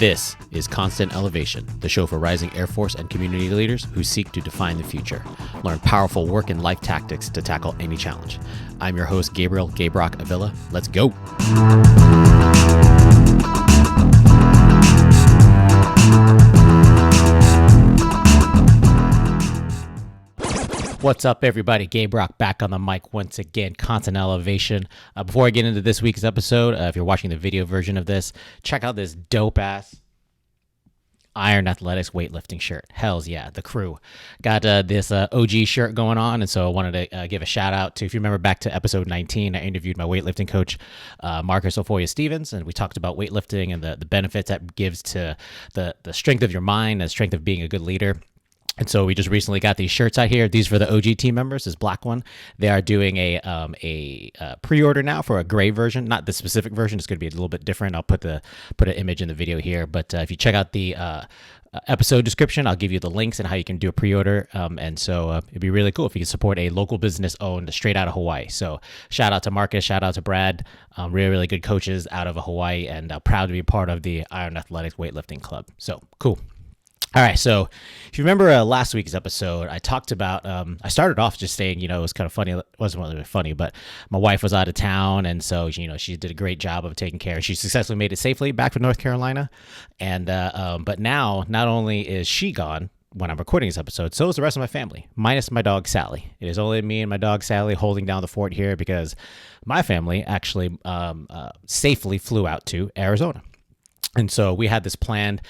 This is Constant Elevation, the show for rising Air Force and community leaders who seek to define the future. Learn powerful work and life tactics to tackle any challenge. I'm your host, Gabriel Gabrock Avila. Let's go. What's up, everybody? Gabe Rock back on the mic once again, Constant Elevation. Before I get into this week's episode, if you're watching the video version of this, check out this dope-ass Iron Athletics weightlifting shirt. Hells yeah, the crew. Got this OG shirt going on, and so I wanted to give a shout-out to, if you remember back to episode 19, I interviewed my weightlifting coach, Marcus Ofoya-Stevens, and we talked about weightlifting and the benefits that gives to the strength of your mind, the strength of being a good leader. And so we just recently got these shirts out here. These for the OG team members, this black one. They are doing a pre-order now for a gray version, not the specific version. It's going to be a little bit different. I'll put an image in the video here. But if you check out the episode description, I'll give you the links and how you can do a pre-order. And so it'd be really cool if you could support a local business owned straight out of Hawaii. So shout out to Marcus, shout out to Brad, really, really good coaches out of Hawaii, and proud to be part of the Iron Athletics weightlifting club. So cool. All right, so if you remember last week's episode, I talked about, I started off just saying, it was kind of funny. It wasn't really funny, but my wife was out of town, and so, she did a great job of taking care. She successfully made it safely back from North Carolina, and but now, not only is she gone when I'm recording this episode, so is the rest of my family, minus my dog, Sally. It is only me and my dog, Sally, holding down the fort here because my family actually safely flew out to Arizona. And so we had this planned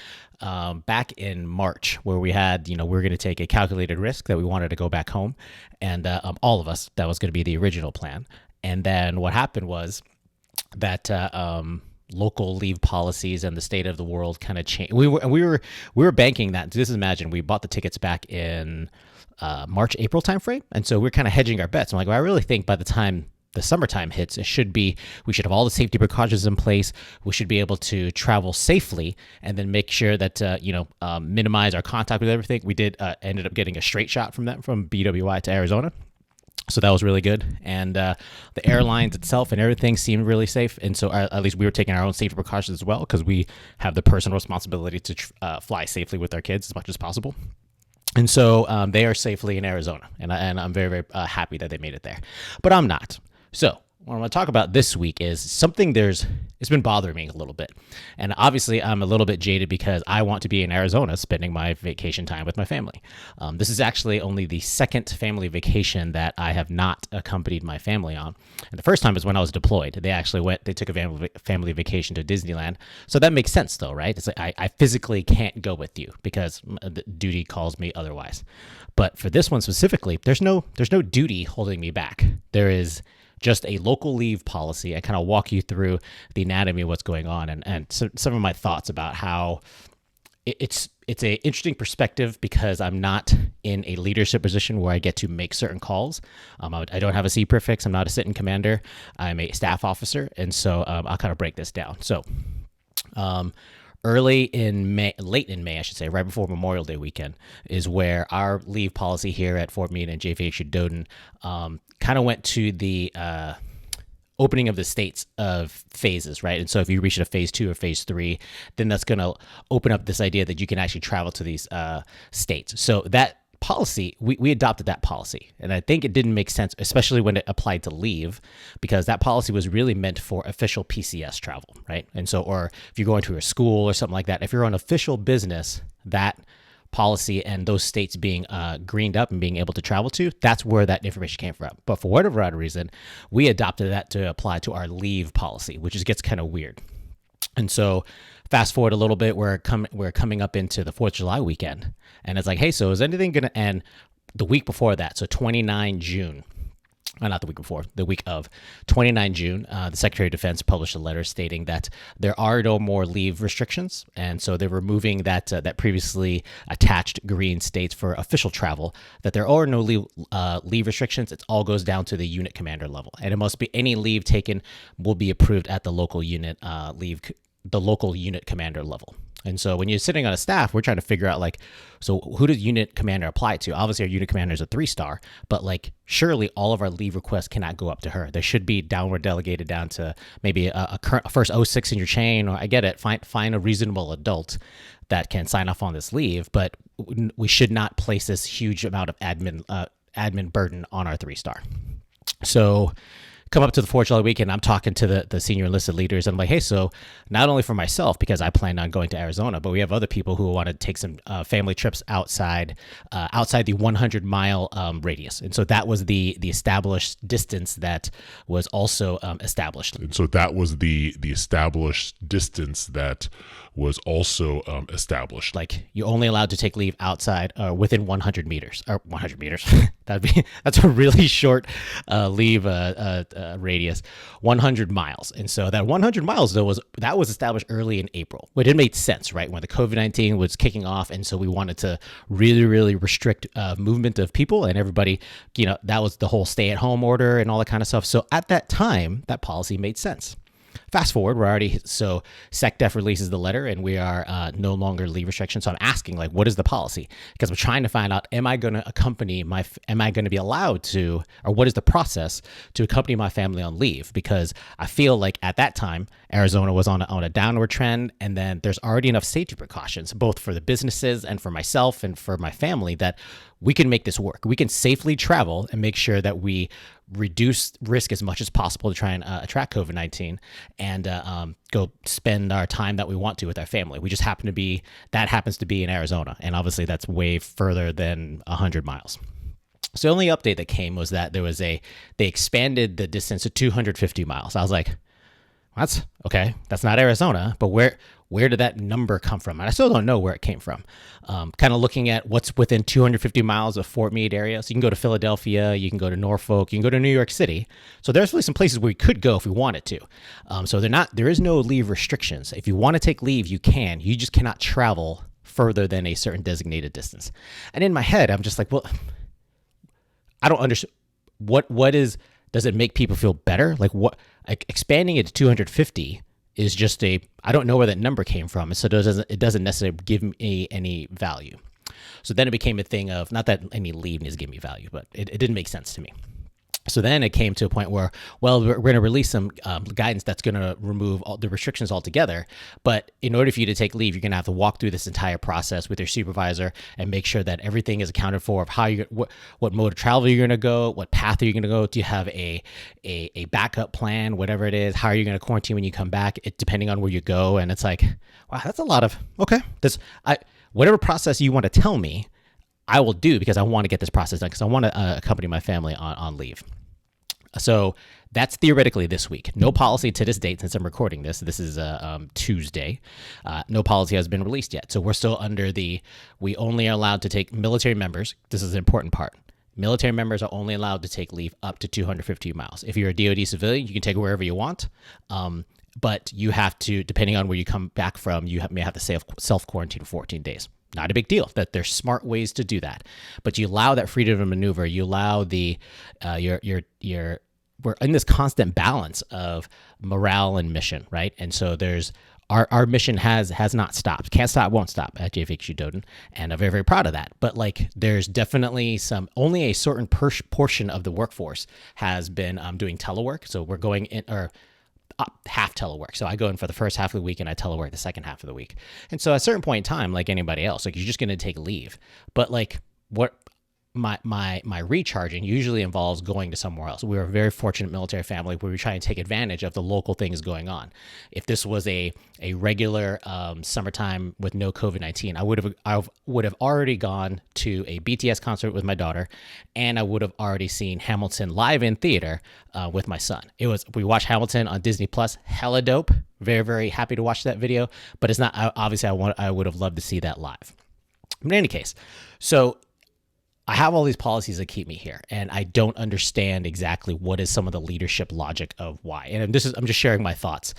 back in March where we had, we were going to take a calculated risk that we wanted to go back home. And all of us, that was going to be the original plan. And then what happened was that local leave policies and the state of the world kind of changed. We were banking that. Just imagine we bought the tickets back in March, April timeframe. And so we're kind of hedging our bets. I'm like, well, I really think by the time the summertime hits, we should have all the safety precautions in place. We should be able to travel safely and then make sure that, minimize our contact with everything. We did ended up getting a straight shot from BWI to Arizona. So that was really good. And the airlines itself and everything seemed really safe. And so at least we were taking our own safety precautions as well, because we have the personal responsibility to fly safely with our kids as much as possible. And so they are safely in Arizona. And I'm very, very happy that they made it there. But I'm not. So what I'm going to talk about this week is something it's been bothering me a little bit. And obviously I'm a little bit jaded because I want to be in Arizona spending my vacation time with my family. This is actually only the second family vacation that I have not accompanied my family on. And the first time is when I was deployed. They took a family vacation to Disneyland. So that makes sense though, right? It's like I physically can't go with you because the duty calls me otherwise. But for this one specifically, there's no duty holding me back. There is just a local leave policy. I kind of walk you through the anatomy of what's going on and some of my thoughts about how it's an interesting perspective because I'm not in a leadership position where I get to make certain calls. I don't have a C prefix. I'm not a sitting commander. I'm a staff officer. And so I'll kind of break this down. So late in May, I should say, right before Memorial Day weekend, is where our leave policy here at Fort Meade and JFH Doden kind of went to the opening of the states of phases, right? And so if you reach a phase 2 or phase 3, then that's going to open up this idea that you can actually travel to these states. So that policy, we adopted that policy. And I think it didn't make sense, especially when it applied to leave, because that policy was really meant for official PCS travel, right? And so, or if you're going to a school or something like that, if you're on official business, that policy and those states being greened up and being able to travel to, that's where that information came from. But for whatever other reason, we adopted that to apply to our leave policy, which gets kind of weird. And so fast forward a little bit, we're coming up into the 4th of July weekend. And it's like, hey, so is anything going to end the week before that? So 29 June. Not the week before, the week of 29 June, the Secretary of Defense published a letter stating that there are no more leave restrictions. And so they're removing that previously attached green states for official travel, that there are no leave restrictions. It all goes down to the unit commander level. And it must be any leave taken will be approved at the local unit the local unit commander level. And so when you're sitting on a staff, we're trying to figure out like, so who does unit commander apply to? Obviously, our unit commander is a 3-star, but like surely all of our leave requests cannot go up to her. There should be downward delegated down to maybe a current first O6 in your chain, or I get it, find a reasonable adult that can sign off on this leave, but we should not place this huge amount of admin burden on our 3-star. So come up to the 4th of July weekend, I'm talking to the senior enlisted leaders. I'm like, hey, so not only for myself, because I plan on going to Arizona, but we have other people who want to take some family trips outside the 100-mile radius. And so that was the established distance that was also established. And so that was the established distance that was also established. Like you're only allowed to take leave outside or within 100 meters or 100 meters. That's a really short leave radius, 100 miles. And so that 100 miles though was established early in April, but it made sense, right? When the COVID-19 was kicking off. And so we wanted to really, really restrict movement of people and everybody, that was the whole stay at home order and all that kind of stuff. So at that time, that policy made sense. Fast forward, so SecDef releases the letter and we are no longer leave restriction. So I'm asking, like, what is the policy? Because I'm trying to find out, am I going to be allowed to, or what is the process to accompany my family on leave? Because I feel like at that time, Arizona was on a downward trend. And then there's already enough safety precautions, both for the businesses and for myself and for my family, that we can make this work. We can safely travel and make sure that we reduce risk as much as possible to try and attract COVID-19 and go spend our time that we want to with our family. We just happens to be in Arizona. And obviously that's way further than 100 miles. So the only update that came was that they expanded the distance to 250 miles. I was like, that's okay. That's not Arizona, but where did that number come from? And I still don't know where it came from. Kind of looking at what's within 250 miles of Fort Meade area. So you can go to Philadelphia, you can go to Norfolk, you can go to New York City. So there's really some places where we could go if we wanted to. So there is no leave restrictions. If you want to take leave, you can. You just cannot travel further than a certain designated distance. And in my head, I'm just like, well, I don't understand. Does it make people feel better? Like expanding it to 250 is just I don't know where that number came from. So it doesn't necessarily give me any value. So then it became a thing of, not that any leave needs to give me value, but it didn't make sense to me. So then it came to a point where, well, we're going to release some guidance that's going to remove all the restrictions altogether. But in order for you to take leave, you're going to have to walk through this entire process with your supervisor and make sure that everything is accounted for, of how what mode of travel you're going to go, what path are you going to go. Do you have a backup plan, whatever it is? How are you going to quarantine when you come back, depending on where you go? And it's like, wow, that's a lot of, okay. Whatever process you want to tell me, I will do, because I want to get this process done, because I want to accompany my family on leave. So that's theoretically this week. No policy to this date, since I'm recording this. This is Tuesday. No policy has been released yet. So we're still under we only are allowed to take military members. This is an important part. Military members are only allowed to take leave up to 250 miles. If you're a DoD civilian, you can take it wherever you want. But you have to, depending on where you come back from, may have to self-quarantine for 14 days. Not a big deal. That there's smart ways to do that, but you allow that freedom of maneuver. You allow we're in this constant balance of morale and mission, right? And so our mission has not stopped, can't stop, won't stop at JFHQ Doden, and I'm very, very proud of that. But like, there's definitely only a certain portion of the workforce has been doing telework. So we're going in, or half telework. So I go in for the first half of the week and I telework the second half of the week. And so at a certain point in time, like anybody else, like you're just going to take leave. But like what my recharging usually involves going to somewhere else. We're a very fortunate military family where we try and take advantage of the local things going on. If this was a regular summertime with no COVID-19, I would have already gone to a BTS concert with my daughter, and I would have already seen Hamilton live in theater with my son. We watched Hamilton on Disney Plus, hella dope. Very, very happy to watch that video, but it's not, obviously I would have loved to see that live. In any case, so I have all these policies that keep me here, and I don't understand exactly what is some of the leadership logic of why. And I'm just sharing my thoughts.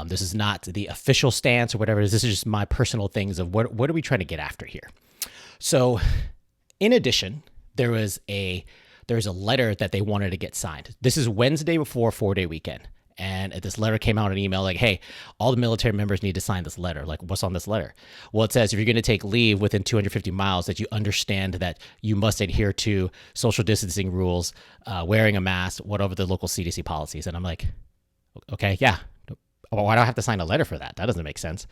This is not the official stance or whatever it is. This is just my personal things of what are we trying to get after here. So in addition, there was a letter that they wanted to get signed. This is Wednesday before 4-day weekend. And this letter came out in an email like, hey, all the military members need to sign this letter. Like, what's on this letter? Well, it says if you're going to take leave within 250 miles, that you understand that you must adhere to social distancing rules, wearing a mask, whatever the local CDC policies. And I'm like, okay, yeah. Why do I have to sign a letter for that? That doesn't make sense.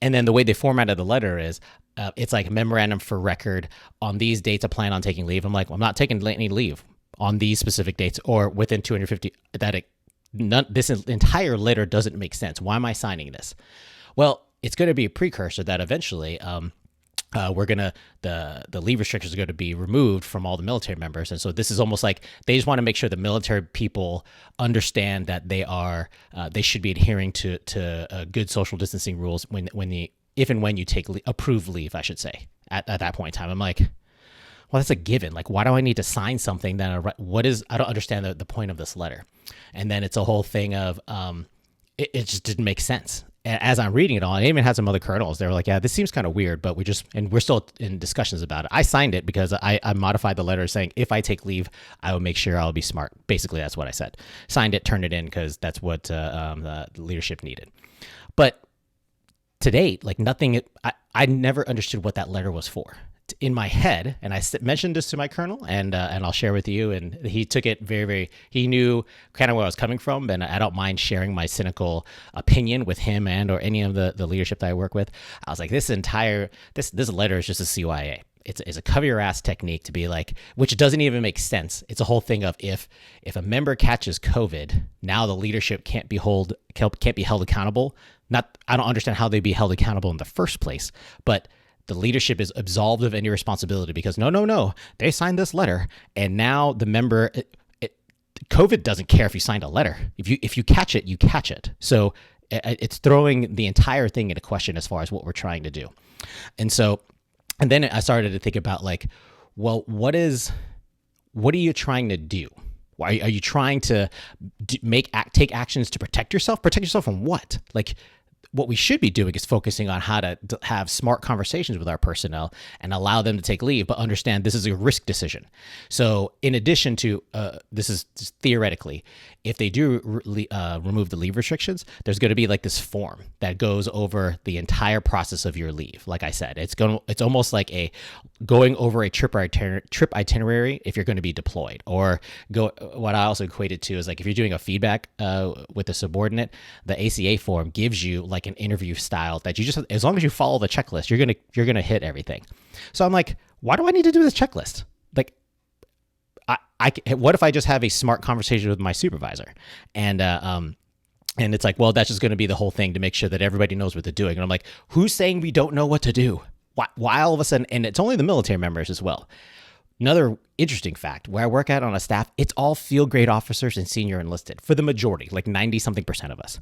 And then the way they formatted the letter is it's like memorandum for record on these dates I plan on taking leave. I'm like, well, I'm not taking any leave on these specific dates or within 250. This entire letter doesn't make sense. Why am I signing this? Well, it's going to be a precursor that eventually the leave restrictions are going to be removed from all the military members. And so this is almost like they just want to make sure the military people understand that they should be adhering to good social distancing rules if and when you take approved leave, I should say, at that point in time. I'm like, well, that's a given. Like, why do I need to sign something I don't understand the point of this letter. And then it's a whole thing of, it just didn't make sense. As I'm reading it all, I even had some other colonels. They were like, yeah, this seems kind of weird, but we're still in discussions about it. I signed it because I modified the letter saying, if I take leave, I will make sure I'll be smart. Basically, that's what I said. Signed it, turned it in because that's what the leadership needed. But to date, like nothing, I never understood what that letter was for. In my head, and I mentioned this to my colonel, and I'll share with you, and he took it very, very, he knew kind of where I was coming from, and I don't mind sharing my cynical opinion with him and or any of the leadership that I work with. I was like, this letter is just a CYA. It's a cover your ass technique to be like, which doesn't even make sense. It's a whole thing of if a member catches COVID, now the leadership can't be held accountable. I don't understand how they'd be held accountable in the first place, but the leadership is absolved of any responsibility because no, they signed this letter, and now the member, COVID doesn't care if you signed a letter. If you catch it, you catch it. So it's throwing the entire thing into question as far as what we're trying to do. And then I started to think about like, well, what are you trying to do? Why are you trying to take actions to protect yourself? Protect yourself from what? Like, what we should be doing is focusing on how to have smart conversations with our personnel and allow them to take leave, but understand this is a risk decision. So in addition to, this is just theoretically, if they do remove the leave restrictions, there's going to be like this form that goes over the entire process of your leave. Like I said, it's almost like going over a trip itinerary if you're going to be deployed, or what I also equate it to is like if you're doing a feedback with a subordinate, the ACA form gives you like an interview style that you just, as long as you follow the checklist, you're gonna hit everything. So I'm like, why do I need to do this checklist? Like, what if I just have a smart conversation with my supervisor? And it's like, well, that's just going to be the whole thing to make sure that everybody knows what they're doing. And I'm like, who's saying we don't know what to do? Why all of a sudden? And it's only the military members as well. Another interesting fact, where I work at on a staff, it's all field grade officers and senior enlisted for the majority, like 90-something% of us.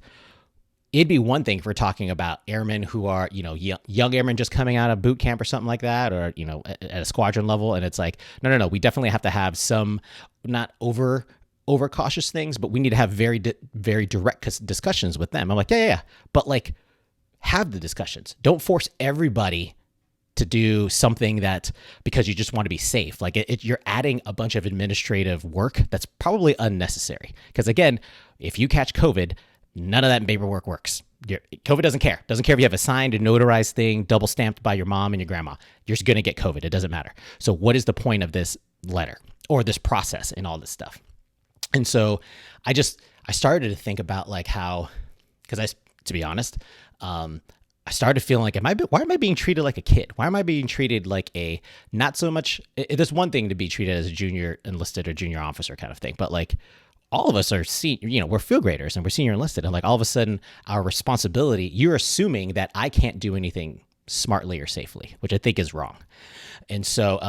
It'd be one thing if we're talking about airmen who are, young airmen just coming out of boot camp or something like that, or, at a squadron level. And it's like, no. We definitely have to have some not over cautious things, but we need to have very, very direct discussions with them. I'm like, yeah. But like, have the discussions. Don't force everybody to do something that because you just want to be safe. Like you're adding a bunch of administrative work that's probably unnecessary. Because again, if you catch COVID, none of that paperwork works. COVID doesn't care. Doesn't care if you have a signed and notarized thing, double stamped by your mom and your grandma. You're just going to get COVID. It doesn't matter. So what is the point of this letter or this process and all this stuff? And so I started to think about like how, because to be honest, I started feeling like, why am I being treated like a kid? Why am I being treated like not so much, there's one thing to be treated as a junior enlisted or junior officer kind of thing, but like, all of us are we're field graders and we're senior enlisted. And like all of a sudden our responsibility, you're assuming that I can't do anything smartly or safely, which I think is wrong. And so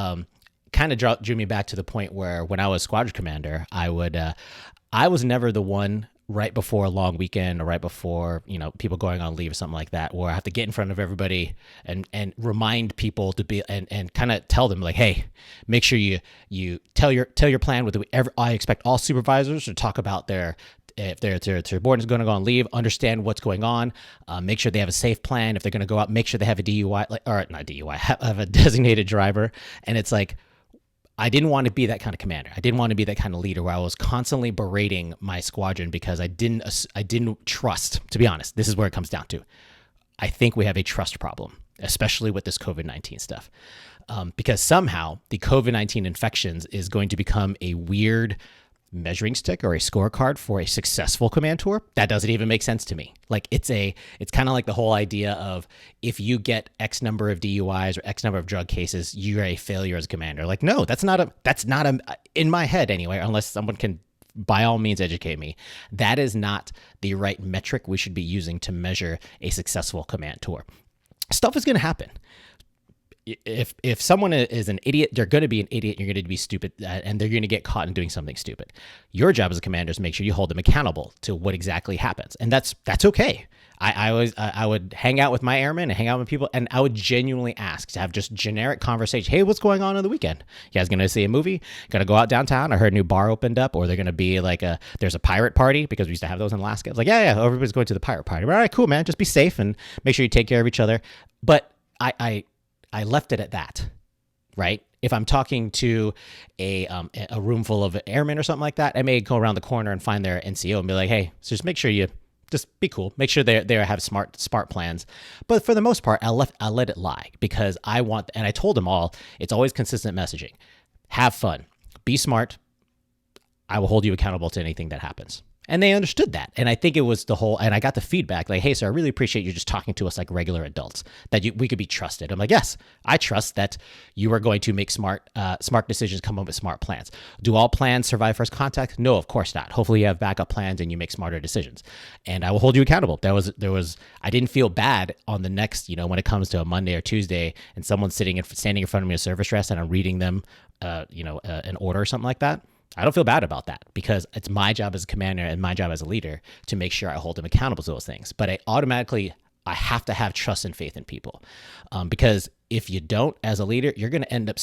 kind of drew me back to the point where when I was squadron commander, I was never the one right before a long weekend or right before, people going on leave or something like that, where I have to get in front of everybody and remind people to be, and kind of tell them like, hey, make sure you tell your plan with I expect all supervisors to talk about if their subordinate is going to go on leave, understand what's going on, make sure they have a safe plan. If they're going to go out, make sure they have a DUI, or not DUI, have a designated driver. And it's like, I didn't want to be that kind of commander. I didn't want to be that kind of leader where I was constantly berating my squadron because I didn't trust. To be honest, this is where it comes down to. I think we have a trust problem, especially with this COVID-19 stuff, because somehow the COVID-19 infections is going to become a weird measuring stick or a scorecard for a successful command tour. That doesn't even make sense to me. Like it's kind of like the whole idea of if you get X number of DUIs or X number of drug cases, you're a failure as a commander. Like, no, that's not a, in my head anyway, unless someone can by all means educate me. That is not the right metric we should be using to measure a successful command tour. Stuff is going to happen. If someone is an idiot, they're going to be an idiot. You're going to be stupid, and they're going to get caught in doing something stupid. Your job as a commander is to make sure you hold them accountable to what exactly happens, and that's okay. I would hang out with my airmen and hang out with people, and I would genuinely ask to have just generic conversation. Hey, what's going on the weekend? You guys going to see a movie? Going to go out downtown? I heard a new bar opened up, or they're going to be like there's a pirate party because we used to have those in Alaska. It's like yeah, everybody's going to the pirate party. All right, cool, man. Just be safe and make sure you take care of each other. But I left it at that, right? If I'm talking to a room full of airmen or something like that, I may go around the corner and find their NCO and be like, hey, so just make sure you just be cool. Make sure they have smart plans. But for the most part, I let it lie because I want, and I told them all, it's always consistent messaging. Have fun. Be smart. I will hold you accountable to anything that happens. And they understood that. And I think it was and I got the feedback like, hey, sir, I really appreciate you just talking to us like regular adults, that we could be trusted. I'm like, yes, I trust that you are going to make smart decisions, come up with smart plans. Do all plans survive first contact? No, of course not. Hopefully you have backup plans and you make smarter decisions. And I will hold you accountable. I didn't feel bad on the next, when it comes to a Monday or Tuesday and someone's standing in front of me in service dress and I'm reading them, an order or something like that. I don't feel bad about that because it's my job as a commander and my job as a leader to make sure I hold them accountable to those things. But I have to have trust and faith in people, because if you don't, as a leader, you're going to end up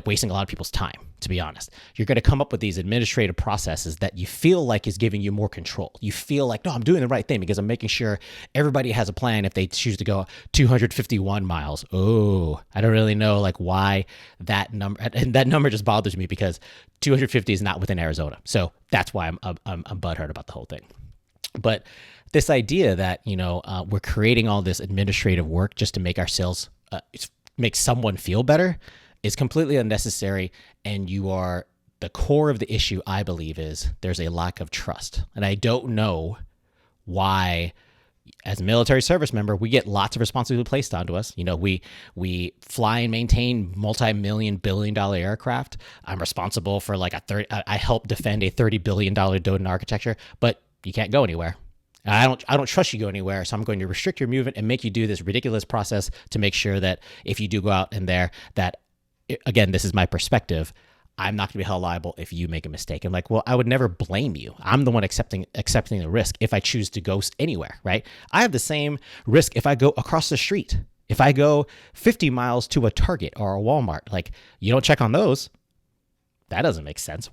wasting a lot of people's time, to be honest. You're going to come up with these administrative processes that you feel like is giving you more control. You feel like, no, I'm doing the right thing because I'm making sure everybody has a plan if they choose to go 251 miles. Oh, I don't really know like why that number, and that number just bothers me because 250 is not within Arizona. So that's why I'm butthurt about the whole thing. But this idea that, we're creating all this administrative work just to make ourselves, make someone feel better is completely unnecessary. And the core of the issue, I believe, is there's a lack of trust. And I don't know why, as a military service member, we get lots of responsibility placed onto us. We fly and maintain multi-million, billion-dollar aircraft. I'm responsible for I help defend a $30 billion Doden architecture, but you can't go anywhere. I don't trust you go anywhere, so I'm going to restrict your movement and make you do this ridiculous process to make sure that if you do go out in there, that, again, this is my perspective, I'm not going to be held liable if you make a mistake. I'm like, well, I would never blame you. I'm the one accepting the risk if I choose to go anywhere, right? I have the same risk if I go across the street. If I go 50 miles to a Target or a Walmart, like, you don't check on those. That doesn't make sense.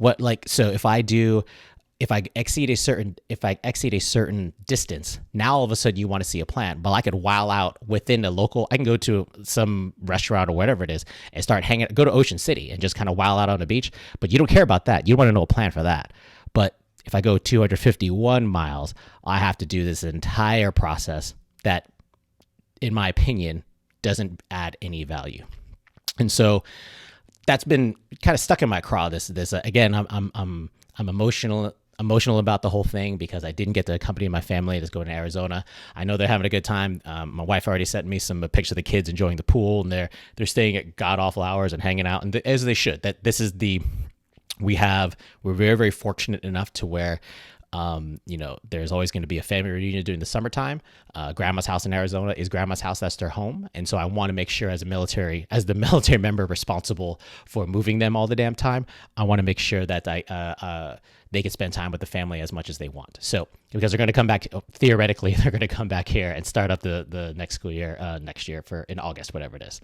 So if I exceed a certain distance, now all of a sudden you want to see a plan. But I could while out within I can go to some restaurant or whatever it is and start go to Ocean City and just kind of while out on the beach. But you don't care about that. You don't want to know a plan for that. But if I go 251 miles, I have to do this entire process that, in my opinion, doesn't add any value. And so that's been kind of stuck in my craw. Again, I'm emotional about the whole thing because I didn't get to accompany my family that's going to Arizona. I know they're having a good time. My wife already sent me some pictures of the kids enjoying the pool, and they're staying at god awful hours and hanging out, and as they should. That this is we're very, very fortunate enough to where there's always going to be a family reunion during the summertime. Grandma's house in Arizona is grandma's house. That's their home. And so I want to make sure as the military member responsible for moving them all the damn time, I want to make sure that they can spend time with the family as much as they want. So because they're going to come back, theoretically, they're going to come back here and start up the next school year, next year in August, whatever it is.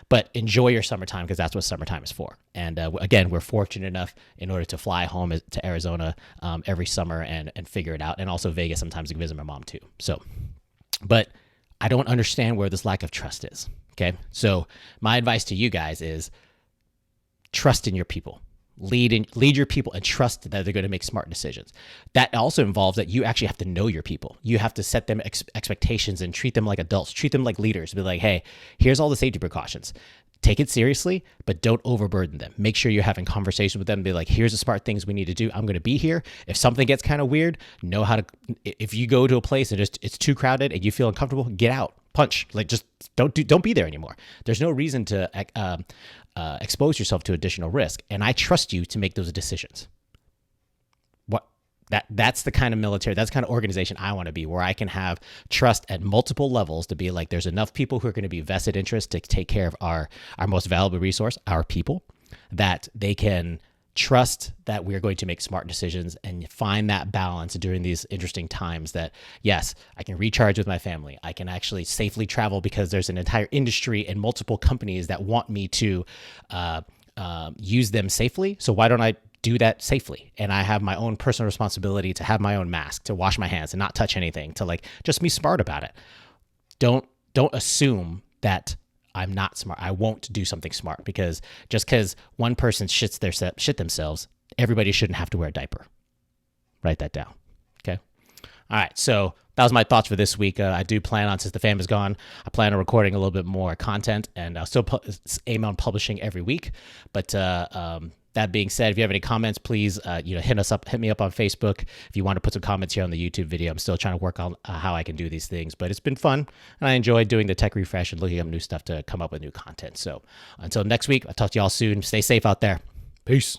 But enjoy your summertime because that's what summertime is for. And again, we're fortunate enough in order to fly home to Arizona every summer and figure it out. And also Vegas sometimes to visit my mom too. So, but I don't understand where this lack of trust is. Okay. So my advice to you guys is trust in your people. Lead your people and trust that they're going to make smart decisions. That also involves that you actually have to know your people. You have to set them expectations and treat them like adults, treat them like leaders. Be like, hey, here's all the safety precautions. Take it seriously, but don't overburden them. Make sure you're having conversations with them. Be like, here's the smart things we need to do. I'm going to be here. If something gets kind of weird, know how to, if you go to a place and it's too crowded and you feel uncomfortable, get out, punch. Like, just don't be there anymore. There's no reason to expose yourself to additional risk. And I trust you to make those decisions. That's the kind of military, that's the kind of organization I want to be, where I can have trust at multiple levels to be like, there's enough people who are going to be vested interest to take care of our most valuable resource, our people, that they can trust that we're going to make smart decisions and find that balance during these interesting times that, yes, I can recharge with my family. I can actually safely travel because there's an entire industry and multiple companies that want me to use them safely. So why don't I do that safely? And I have my own personal responsibility to have my own mask, to wash my hands and not touch anything, to like just be smart about it. Don't assume that I'm not smart. I won't do something smart because just because one person shit themselves, everybody shouldn't have to wear a diaper. Write that down. Okay. All right. So that was my thoughts for this week. I do plan on, since the fam is gone, I plan on recording a little bit more content, and I'll still aim on publishing every week. But that being said, if you have any comments, please hit me up on Facebook. If you want to put some comments here on the YouTube video, I'm still trying to work on how I can do these things, but it's been fun, and I enjoy doing the tech refresh and looking up new stuff to come up with new content. So until next week, I'll talk to y'all soon. Stay safe out there. Peace.